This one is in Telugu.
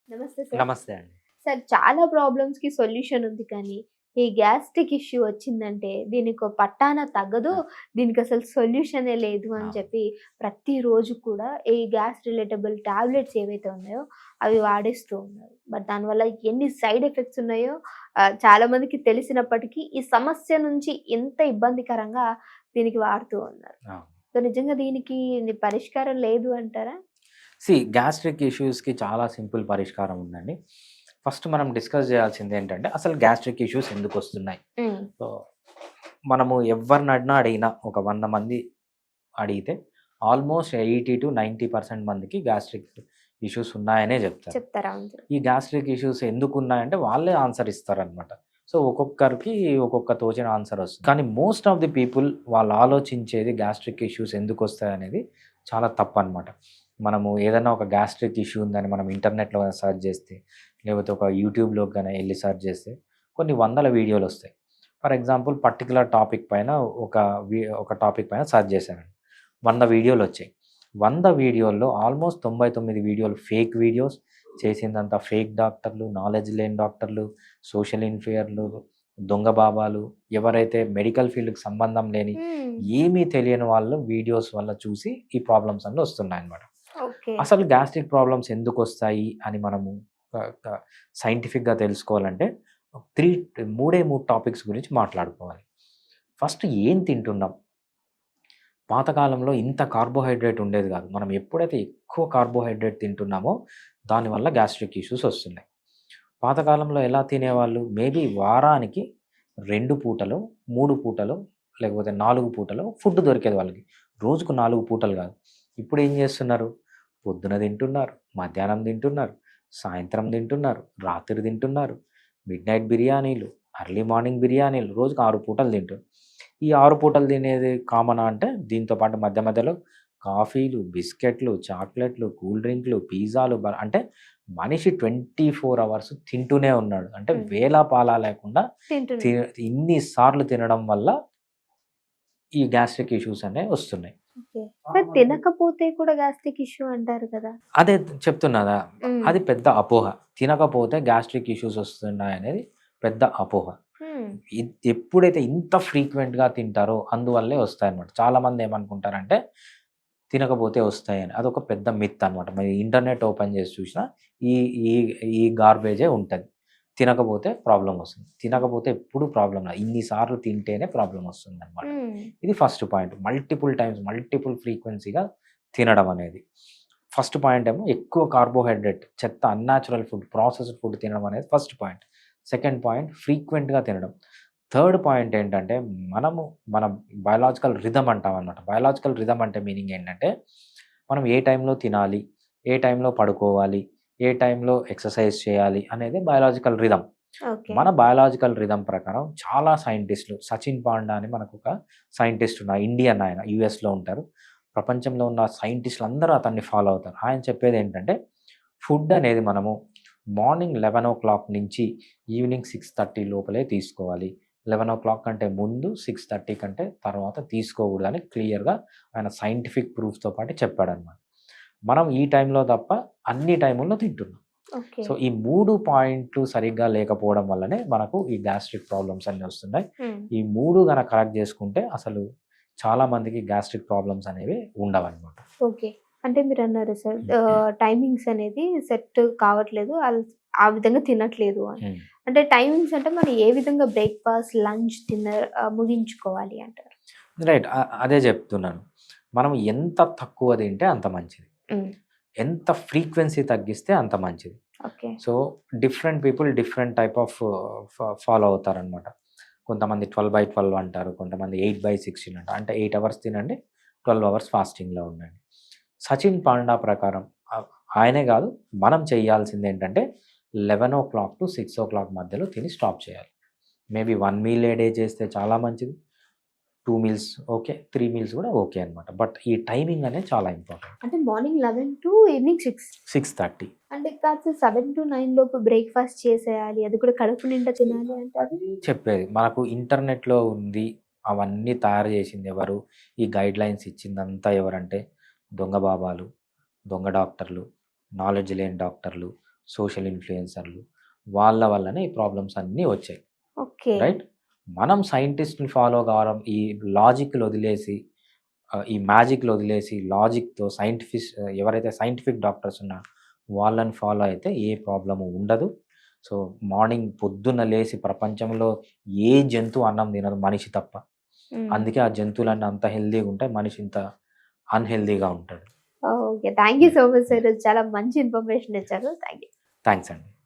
నమస్తే సార్. నమస్తే అండి. సార్ చాలా ప్రాబ్లమ్స్‌కి సొల్యూషన్ ఉంది కానీ, ఈ గ్యాస్ట్రిక్ ఇష్యూ వచ్చిందంటే దీనికో పట్టాన తగ్గదు. ఆ! దీనికసలు సొల్యూషనే లేదు అని అవును. చెప్పి ప్రతిరోజు కూడా ఈ గ్యాస్ రిలేటబుల్ టాబ్లెట్స్ ఏవైతే ఉన్నాయో అవి వాడేస్తూ ఉన్నారు. బట్ దానివల్ల ఎన్ని సైడ్ ఎఫెక్ట్స్ ఉన్నాయో చాలా మందికి తెలిసినప్పటికీ ఈ సమస్య నుంచి ఎంత ఇబ్బందికరంగా దీనికి వాడుతూ ఉన్నారు. అవును. సో, నిజంగా దీనికి పరిష్కారం లేదు అంటారా? గ్యాస్ట్రిక్ ఇష్యూస్‌కి చాలా సింపుల్ పరిష్కారం ఉందండి. ఫస్ట్ మనం డిస్కస్ చేయాల్సిందేంటంటే, అసలు గ్యాస్ట్రిక్ ఇష్యూస్ ఎందుకొస్తున్నాయి? హ్మ్. సో, మనము ఎవరినడినా అడిగినా ఒక 100 మంది అడిగితే ఆల్మోస్ట్ 80-90% మందికి గ్యాస్ట్రిక్ ఇష్యూస్ ఉన్నాయనే చెప్తారు. చెప్తారా? అవును. ఈ గ్యాస్ట్రిక్ ఇష్యూస్ ఎందుకున్నాయంటే వాళ్ళే ఆన్సర్ ఇస్తారనమాట. సో, ఒక్కొక్కరికి ఒక్కొక్క తోచిన ఆన్సర్ వస్తుంది. కానీ మోస్ట్ ఆఫ్ ది పీపుల్ వాళ్ళు ఆలోచించేది గ్యాస్ట్రిక్ ఇష్యూస్ ఎందుకొస్తాయనేది చాలా తప్పనమాట. మనము ఏదన్నా ఒక గ్యాస్ట్రిక్ ఇష్యూ ఉందని మనం ఇంటర్నెట్‌లో సెర్చ్ చేస్తే, లేకపోతే ఒక యూట్యూబ్‌లోకి గాని ఎళ్లి సెర్చ్ చేస్తే కొన్ని వందల వీడియోలొస్తాయి. ఫర్ ఎగ్జాంపుల్ పర్టిక్యులర్ టాపిక్ పైన ఒక టాపిక్ పైన సెర్చ్ చేశానండి. 100 వీడియోలొచ్చాయి. 100 వీడియోల్లో ఆల్మోస్ట్ 99 వీడియోలు ఫేక్ వీడియోస్. చేసిందంతా ఫేక్ డాక్టర్లు, నాలెడ్జ్ లేని డాక్టర్లు, సోషల్ ఇన్ఫ్లుయర్లు, దొంగ బాబాలు, ఎవరైతే మెడికల్ ఫీల్డ్‌కి సంబంధం లేని, హ్మ్. ఏమీ తెలియని వాళ్ళు వీడియోస్ వల్ల చూసి ఈ ప్రాబ్లమ్స్ అన్నీ వస్తున్నాయన్నమాట. ఓకే. అసలు గ్యాస్ట్రిక్ ప్రాబ్లమ్స్ ఎందుకొస్తాయి అని మనము క క సైంటిఫిక్‌గా తెలుసుకోవాలంటే 3 టాపిక్స్ గురించి మాట్లాడుకోవాలి. ఫస్ట్ ఏం తింటున్నాం? పాతకాలంలో ఇంత కార్బోహైడ్రేట్ ఉండేది గాదు. మనం ఎప్పుడైతే ఎక్కువ కార్బోహైడ్రేట్ తింటున్నామో దానివల్ల గ్యాస్ట్రిక్ ఇష్యూస్ వస్తున్నాయి. పాతకాలంలో ఎలా తినేవాళ్ళు? మేబీ వారానికి 2 పూటలో, 3 పూటలో లేకపోతే 4 పూటలో ఫుడ్ దొరికేది వాళ్ళకి. రోజుకు 4 పూటలు గాదు. ఇప్పుడేం జేస్తున్నారు? పొద్దున తింటున్నారు, మధ్యాహ్నం తింటున్నారు, సాయంత్రం తింటున్నారు, రాత్రి తింటున్నారు. మిడ్‌నైట్ బిర్యానీలు, ఎర్లీ మార్నింగ్ బిర్యానీలు రోజుకు 6 పూటలు తింటున్నారు. ఈ 6 పూటలు తినేది కామనా అంటే దీంతో పాటు మధ్య మధ్యలో కాఫీలు, బిస్కెట్‌లు, చాక్లెట్‌లు, కూల్ డ్రింక్‌లు, పిజ్జాలు అంటే మనిషి 24 అవర్స్ తింటూనే ఉన్నాడు. అంటే హ్మ్. వేళాపాళా లేకుండా తి తింటున్నాం. ఇన్ని సార్లు తినడం వల్ల ఈ గ్యాస్ట్రిక్ ఇష్యూస్ అనేవి వస్తున్నాయి. ఓకే. సార్ తినకపోతే కూడా గ్యాస్ట్రిక్ ఇష్యూ అంటారు కదా! అదే చెప్తున్నాగా. హ్మ్. అది పెద్ద అపోహ. తినకపోతే గ్యాస్ట్రిక్ ఇష్యూస్ వస్తున్నాయనేది పెద్ద అపోహ. హ్మ్. ఎప్పుడైతే ఇంత ఫ్రీక్వెంట్‌గా తింటారో అందువల్లే వస్తాయన్నమాట. చాలామంది ఏమనుకుంటారంటే తినకపోతే వస్తాయని. అదొక పెద్ద మిత్ అన్నమాట. మరి ఇంటర్నెట్ ఓపెన్ చేసి చూసినా ఈ ఈ ఈ గార్బేజే ఉంటది. తినకపోతే ప్రాబ్లమ్ వస్తుంది. తినకపోతే ఎప్పుడు ప్రాబ్లమ్ రాదు. ఇన్ని సార్లు తింటేనే ప్రాబ్లమ్ వస్తుందన్నమాట. హ్మ్. ఇది first point. Multiple times, multiple ఫ్రీక్వెన్సీగా తినడం అనేది. ఫస్ట్ పాయింట్ ఏమో ఎక్కువ కార్బోహైడ్రేట్, చెత్త అన్‌నాచురల్ ఫుడ్, ప్రాసెస్డ్ ఫుడ్ తినడం అనేది ఫస్ట్ పాయింట్. సెకండ్ పాయింట్ ఫ్రీక్వెంట్‌గా తినడం. థర్డ్ పాయింట్ ఏంటంటే, మనము మన బయోలాజికల్ రిథమ్ అంటామనమాట. బయోలాజికల్ రిథమ్ అంటే మీనింగ్ ఏంటంటే, మనం ఏ టైంలో తినాలి, ఏ టైంలో పడుకోవాలి, ఏ టైంలో ఎక్సర్సైజ్ చేయాలి అనేది బయోలాజికల్ రిథమ్. ఓకే. మన బయోలాజికల్ రిథమ్ ప్రకారం చాలా సైంటిస్ట్‌లు, సచిన్ పాండా అని మనకొక సైంటిస్ట్ ఉన్నారు. ఇండియన్ ఆయన యూఎస్‌లో ఉంటారు. ప్రపంచంలో ఉన్న సైంటిస్ట్‌లందరూ అతన్ని ఫాలో అవుతారు. ఆయన చెప్పేదేంటంటే, ఫుడ్ అనేది మనము మార్నింగ్ 11:00 నుంచి ఈవినింగ్ 6:30 లోపలే తీసుకోవాలి. 11:00 కంటే ముందు, 6:30 కంటే తర్వాత తీసుకోకూడదని క్లియర్‌గా ఆయన సైంటిఫిక్ ప్రూఫ్‌తో పాటు చెప్పాడనమాట. మనం ఈ టైంలో తప్ప అన్ని టైముల్లో తింటున్నాం. ఓకే. సో, ఈ 3 పాయింట్లు సరిగ్గా లేకపోవడం వల్లనే మనకు ఈ గ్యాస్ట్రిక్ ప్రాబ్లమ్స్ అన్నీ వస్తున్నాయి. హ్మ్. ఈ 3 గనక కరెక్ట్ చేసుకుంటే అసలు చాలా మందికి గ్యాస్ట్రిక్ ప్రాబ్లమ్స్ అనేవి ఉండవనమాట. ఓకే. అంటే మీరన్నారు సార్ హ్మ్. టైమింగ్స్ అనేది సెట్ కావట్లేదు. ఆ విధంగా తినట్లేదు అని. హ్మ్. అంటే టైమింగ్స్ అంటే మనం ఏ విధంగా బ్రేక్‌ఫాస్ట్, లంచ్, డిన్నర్ ముగించుకోవాలి అంటారు? రైట్. అదే చెప్తున్నాను. మనం ఎంత తక్కువ తింటే అంత మంచిది. హ్మ్. ఎంత ఫ్రీక్వెన్సీ తగ్గిస్తే అంత మంచిది. Okay. So, different people different type of follow అవుతారనమాట. కొంతమంది 12/12 అంటారు. కొంతమంది 8/16 అంటారు. అంటే 8 అవర్స్ తినండి, 12 అవర్స్ ఫాస్టింగ్‌లో ఉండండి. సచిన్ పాండా ప్రకారం ఆహ్, ఆయనే గాదు, మనం చేయాల్సిందేంటంటే 11:00-6:00 మధ్యలో తిని స్టాప్ చేయాలి. మేబీ 1 మీల్ ఏ డే చేస్తే చాలా మంచిది. 2 మీల్స్ ఓకే. 3 మీల్స్ గూడా ఓకే అనమాట. బట్ ఈ టైమింగ్ అనేది చాలా ఇంపార్టెంట్. అంటే మార్నింగ్ 11 టు ఈవినింగ్ 6 6:30 అంటే కాదు సార్ 7-9 లోపు బ్రేక్‌ఫాస్ట్ చేసేయాలి. అది కూడా కడుపు నిండా తినాలి అంటారు? అది చెప్పేది. మనకు ఇంటర్నెట్‌లో ఉంది. అవన్నీ తయారు చేసింది ఎవరు? ఈ గైడ్‌లైన్స్ ఇచ్చిందంతా ఎవరంటే దొంగ బాబాలు, దొంగ డాక్టర్లు, నాలెడ్జ్ లేని డాక్టర్లు, సోషల్ ఇన్ఫ్లుయెన్సర్లు వాళ్ళ వల్లనే ఈ ప్రాబ్లమ్స్ అన్నీ వచ్చాయి. ఓకే. రైట్? మనం సైంటిస్ట్‌ని ఫాలో కావడం, ఈ లాజిక్‌లు వదిలేసి ఈ మ్యాజిక్‌లు వదిలేసి లాజిక్‌తో ఎవరైతే సైంటిఫిక్ డాక్టర్స్ ఉన్నారో వాళ్ళని ఫాలో అయితే ఏ ప్రాబ్లము ఉండదు. సో, మార్నింగ్ పొద్దున్న లేసి ప్రపంచంలో ఏ జంతువు అన్నం తినదు మనిషి తప్ప. హ్మ్. అందుకే ఆ జంతువులన్నీ అంత హెల్తీగా ఉంటాయి. మనిషి ఇంత అన్‌హెల్తీగా ఉంటాడు. Okay. Thank you so much sir. చాలా మంచి ఇన్ఫర్మేషన్ ఇచ్చారు. Thank you. థాంక్స్ అండి.